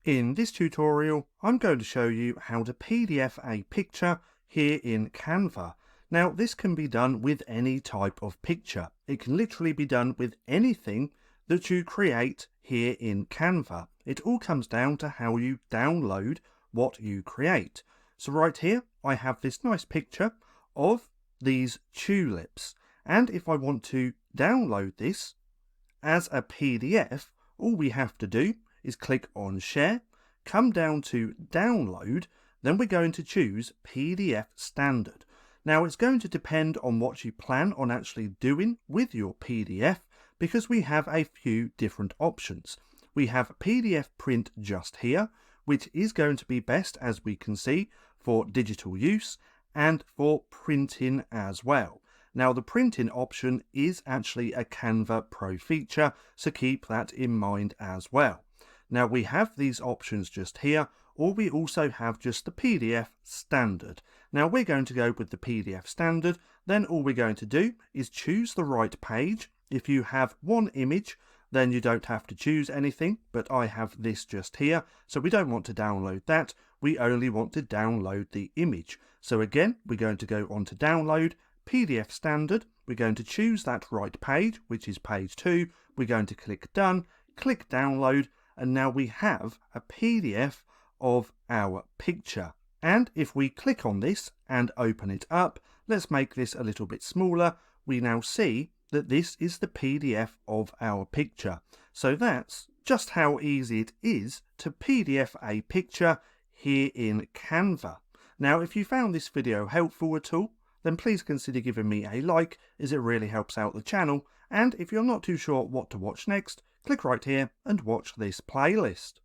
In this tutorial, I'm going to show you how to PDF a picture here in Canva. Now, this can be done with any type of picture. It can literally be done with anything that you create here in Canva. It all comes down to how you download what you create. So right here, I have this nice picture of these tulips. And if I want to download this as a PDF, all we have to do is click on Share, come down to Download, then we're going to choose PDF Standard. Now it's going to depend on what you plan on actually doing with your PDF because we have a few different options. We have PDF Print just here, which is going to be best, as we can see, for digital use and for printing as well. Now the printing option is actually a Canva Pro feature, so keep that in mind as well. Now we have these options just here, or we also have just the PDF Standard. Now we're going to go with the PDF Standard, then all we're going to do is choose the right page. If you have one image, then you don't have to choose anything, but I have this just here, so we don't want to download that, we only want to download the image. So again, we're going to go on to Download, PDF Standard, we're going to choose that right page, which is page 2, we're going to click Done, click Download, and now we have a PDF of our picture. And if we click on this and open it up, let's make this a little bit smaller, we now see that this is the PDF of our picture. So that's just how easy it is to PDF a picture here in Canva. Now, if you found this video helpful at all, then please consider giving me a like, as it really helps out the channel. And if you're not too sure what to watch next, click right here and watch this playlist.